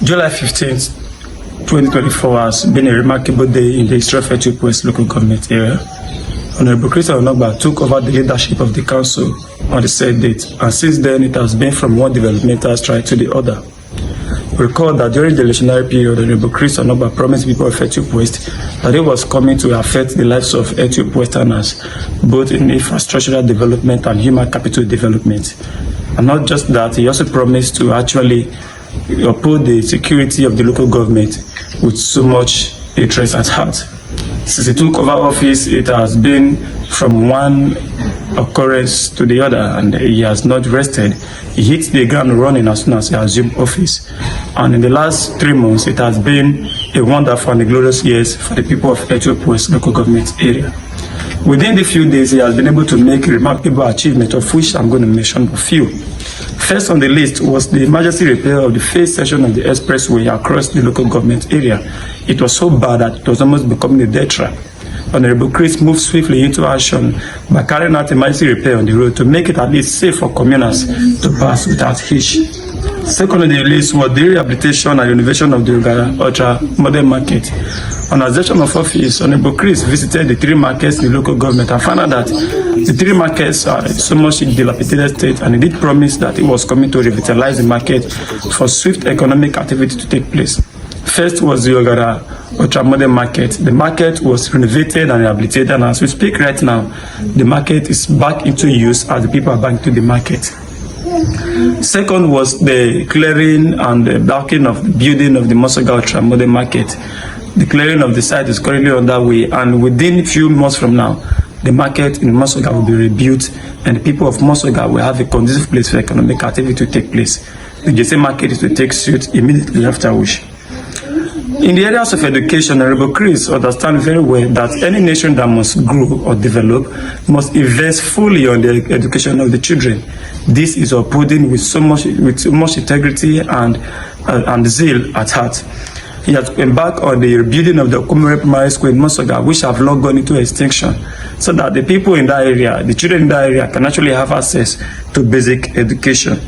July 15th, 2024 has been a remarkable day in the history of Ethiope West local government area. Honorable Onogba took over the leadership of the council on the said date, and since then it has been from one developmental strike to the other. Recall that during the electionary period, Honorable Onogba promised people of Ethiope West that it was coming to affect the lives of Ethiope Westerners, both in infrastructural development and human capital development. And not just that, he also promised to actually uphold the security of the local government with so much interest at heart. Since he took over office, it has been from one occurrence to the other, and he has not rested. He hit the ground running as soon as he assumed office. And in the last 3 months, it has been a wonderful and a glorious years for the people of Ethiope West local government area. Within the few days, he has been able to make a remarkable achievement, of which I'm going to mention a few. First on the list was the emergency repair of the first section of the expressway across the local government area. It was so bad that it was almost becoming a death trap. Honorable Chris moved swiftly into action by carrying out emergency repair on the road to make it at least safe for communers to pass without hitch. Second on the list was the rehabilitation and renovation of the ultra modern market. On assumption of office, Honorable Chris visited the 3 markets in the local government and found out that the 3 markets are in so much in dilapidated state, and he did promise that he was coming to revitalize the market for swift economic activity to take place. First was the ultra modern market. The market was renovated and rehabilitated, and as we speak right now, the market is back into use as the people are back to the market. Second was the clearing and the blocking of the building of the Mosoga ultra modern market. The clearing of the site is currently underway, and within a few months from now, the market in Mosoga will be rebuilt, and the people of Mosoga will have a conducive place for economic activity to take place. The Jesse market is to take suit immediately after which. In the areas of education, Honorable Chris understands very well that any nation that must grow or develop must invest fully on the education of the children. This is upholding with so much integrity and zeal at heart. He has embarked on the rebuilding of the Okumere Primary School in Mosoga, which have long gone into extinction, so that the people in that area, the children in that area, can actually have access to basic education.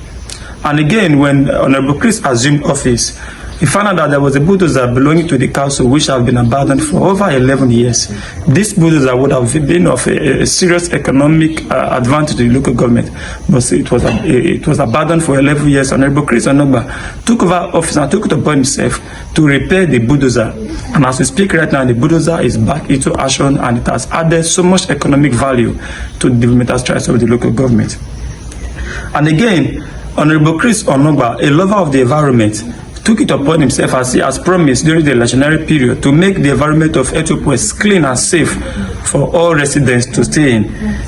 And again, when Honorable Chris assumed office, he found out that there was a bulldozer belonging to the council which have been abandoned for over 11 years. This bulldozer would have been of a serious economic advantage to the local government, but it was abandoned for 11 years. Honorable Chris Onogba took over office and took it upon himself to repair the bulldozer. And as we speak right now, the bulldozer is back into action, and it has added so much economic value to the developmental strides of the local government. And again, Honorable Chris Onogba, a lover of the environment, took it upon himself, as he has promised during the electionary period, to make the environment of Ethiope West clean and safe for all residents to stay in.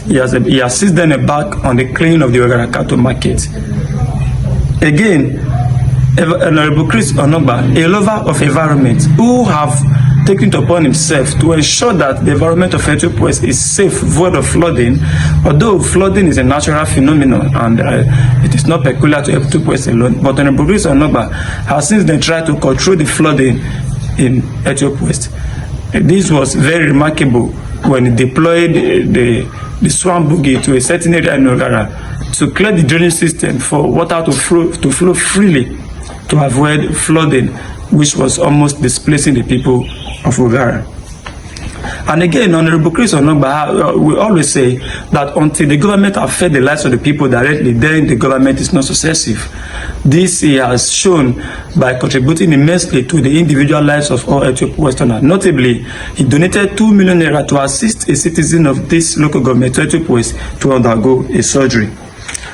He has since then embarked on the cleaning of the Ogarakato market. Again, Honorable Chris Onogba, a lover of environment, who have taken it upon himself to ensure that the environment of Ethiope West is safe, void of flooding. Although flooding is a natural phenomenon and it is not peculiar to Ethiope West alone, but Honorable Chris Onogba has since then tried to control the flooding in Ethiope West. This was very remarkable when he deployed the swamp boogie to a certain area in Ogara to clear the drainage system for water to flow freely to avoid flooding, which was almost displacing the people of Ogara. And again, Honorable Chris Onogba, we always say that until the government affects the lives of the people directly, then the government is not successive. This he has shown by contributing immensely to the individual lives of all Ethiope Westerners. Notably, he donated 2 million naira to assist a citizen of this local government, Ethiope West, to undergo a surgery.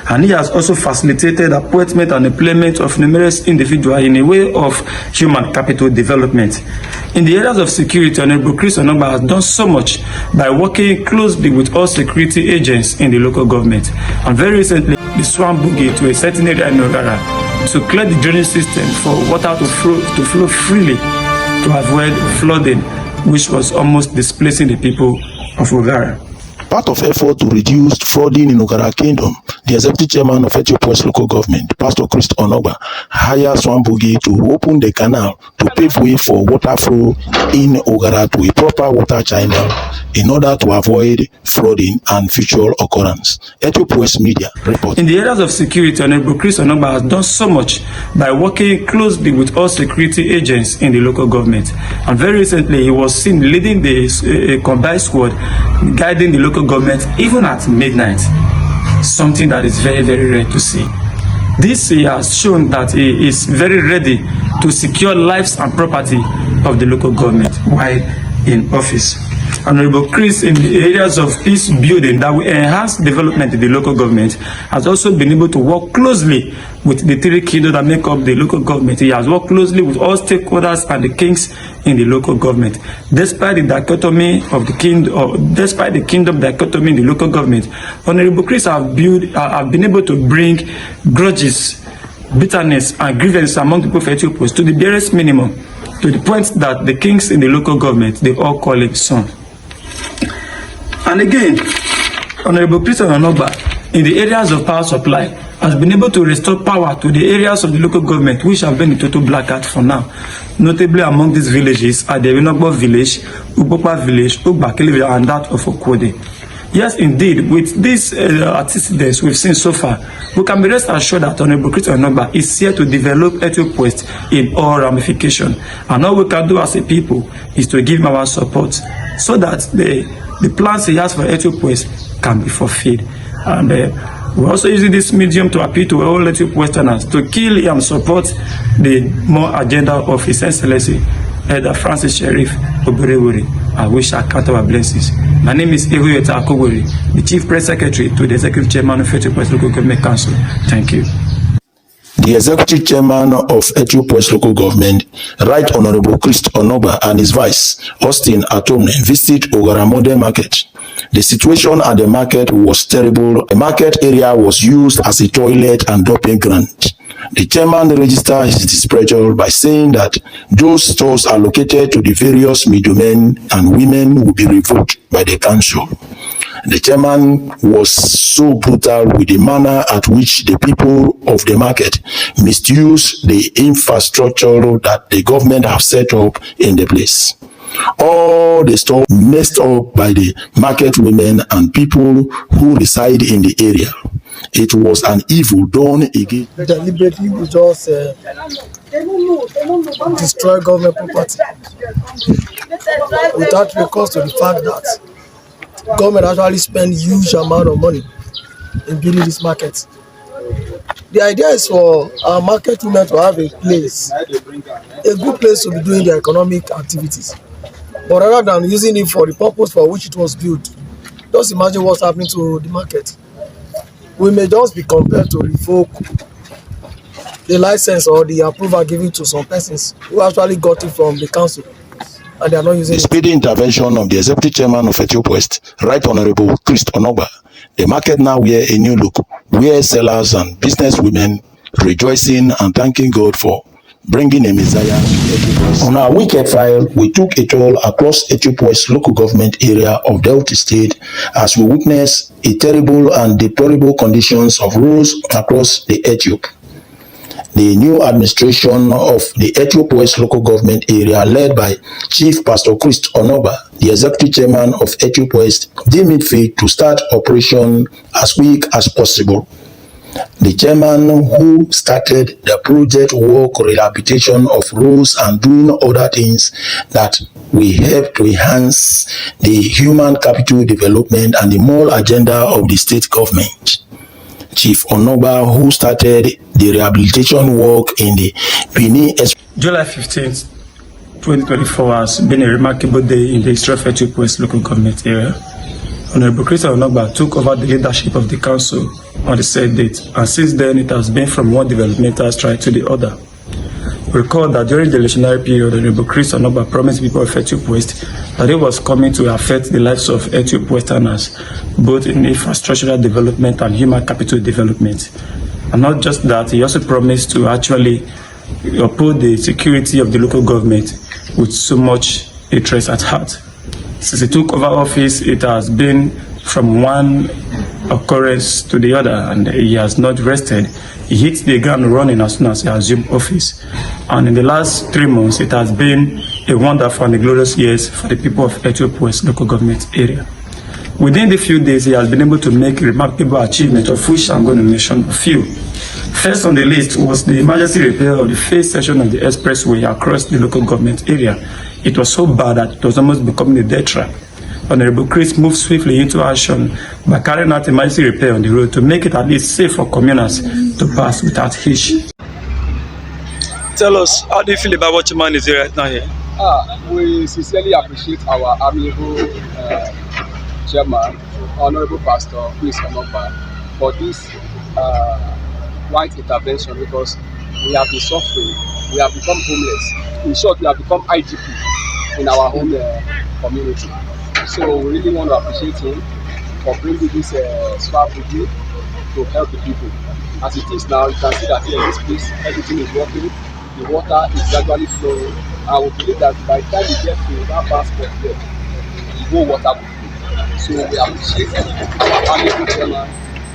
And he has also facilitated appointment and employment of numerous individuals in a way of human capital development. In the areas of security, Honorable Chris Onogba has done so much by working closely with all security agents in the local government. And very recently, the swamp boogie to a certain area in Ogara to clear the drainage system for water to flow freely to avoid flooding, which was almost displacing the people of Ogara. Part of effort to reduce flooding in Ogara Kingdom the executive chairman of Ethiope local government, Pastor Christ Onogba, hires one bogie to open the canal to pave way for water flow in Ogara to a proper water channel in order to avoid flooding and future occurrence. Ethiope Media report. In the areas of security, Honorable Christ Onogba has done so much by working closely with all security agents in the local government. And very recently, he was seen leading the combined squad, guiding the local government even at midnight. Something that is very, very rare to see. This has shown that he is very ready to secure lives and property of the local government while in office. Honorable Chris, in the areas of peace building that will enhance development in the local government, has also been able to work closely with the three kingdoms that make up the local government. He has worked closely with all stakeholders and the kings in the local government. Despite the dichotomy of the kingdom, despite the kingdom dichotomy in the local government, Honorable Chris have been able to bring grudges, bitterness, and grievance among the people of Ethiopia to the barest minimum, to the point that the kings in the local government, they all call him son. And again, Honorable Christian Onogba, in the areas of power supply, has been able to restore power to the areas of the local government which have been in total blackout for now. Notably among these villages are the Onogba village, Upopa village, Ugbakele village, and that of Okwode. Yes, indeed, with these antecedents we've seen so far, we can be rest assured that Honorable Christian Onogba is here to develop Ethiope West in all ramifications. And all we can do as a people is to give him our support so that the plans he has for Ethiope West can be fulfilled. And we're also using this medium to appeal to all Ethiope Westerners to kill and support the more agenda of His Excellency Elder Francis Sheriff Oberewuri. I wish I count our blessings. My name is Ethiope Akogori, the Chief Press Secretary to the Executive Chairman of Ethiope West Local Government Council. Thank you. The Executive Chairman of Ethiope West Local Government, Right Honorable Christ Onogba, and his Vice, Austin Atomne, visited Ogara Modern Market. The situation at the market was terrible. The market area was used as a toilet and dumping ground. The chairman registered his displeasure by saying that those stores allocated to the various middlemen and women will be revoked by the council. The chairman was so brutal with the manner at which the people of the market misuse the infrastructure that the government have set up in the place. All the stores messed up by the market women and people who reside in the area. It was an evil done again. Deliberately, we just destroy government property without recourse to the fact that government actually spend huge amount of money in building this market. The idea is for our market women to have a place, a good place to be doing their economic activities. But rather than using it for the purpose for which it was built, just imagine what's happening to the market. We may just be compelled to revoke the license or the approval given to some persons who actually got it from the council, and they are not using the speedy intervention of the Executive Chairman of Ethiope West, Right Honorable Christ Onogba. The market now wear a new look, where sellers and business women rejoicing and thanking God for bringing a Messiah to Ethiope West. On our wicked file, we took a tour across Ethiope West local government area of Delta State as we witnessed a terrible and deplorable conditions of roads across the Ethiopia. The new administration of the Ethiope West local government area, led by Chief Pastor Christ Onogba, the Executive Chairman of Ethiope West, deemed it fit to start operation as quick as possible. The chairman who started the project work rehabilitation of roads and doing other things that will help to enhance the human capital development and the moral agenda of the state government. Chief Onogba, who started the rehabilitation work in the Benin. July 15th, 2024 has been a remarkable day in the history of Ethiope West local government area. Honorable Christian Onogba took over the leadership of the council on the said date, and since then it has been from one developmental strike to the other. Recall that during the electionary period, Honorable Christian Onogba promised people of Ethiope West that it was coming to affect the lives of Ethiope Westerners, both in infrastructural development and human capital development. And not just that, he also promised to actually uphold the security of the local government with so much interest at heart. Since he took over office, it has been from one occurrence to the other, and he has not rested. He hit the ground running as soon as he assumed office. And in the last 3 months, it has been a wonderful and a glorious years for the people of Ethiope West local government area. Within the few days, he has been able to make a remarkable achievement, of which I'm going to mention a few. First on the list was the emergency repair of the first section of the expressway across the local government area. It was so bad that it was almost becoming a death trap. Honorable Chris moved swiftly into action by carrying out emergency repair on the road to make it at least safe for commuters to pass without hitch. Tell us, how do you feel about what your man is here right now here? We sincerely appreciate our amiable chairman, Honorable Pastor Chris Onogba, for this right intervention, because we have been suffering, we have become homeless. In short, we have become IDP in our own community. So we really want to appreciate him for bringing this strategy to help the people. As it is now, you can see that here in this place, everything is working, the water is gradually flowing, and we believe that by the time we get to that basket there, the whole water will flow. So we appreciate our amiable chairman.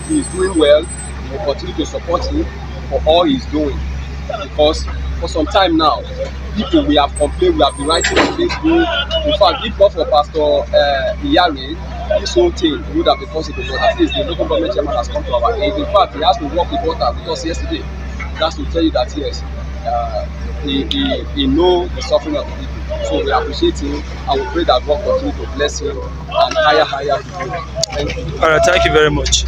He is doing well. We will continue to support him for all he's doing, because for some time now, people, we have complained, we have been writing on Facebook. In fact, if not for Pastor Iyari, this whole thing would have been possible, but at least the local government chairman has come to our aid. In fact, he has to work with water with us yesterday. That's to tell you that yes, he knows the suffering of the people. So we appreciate him, and we pray that God continue to bless him and higher people. Thank you. All right, thank you very much.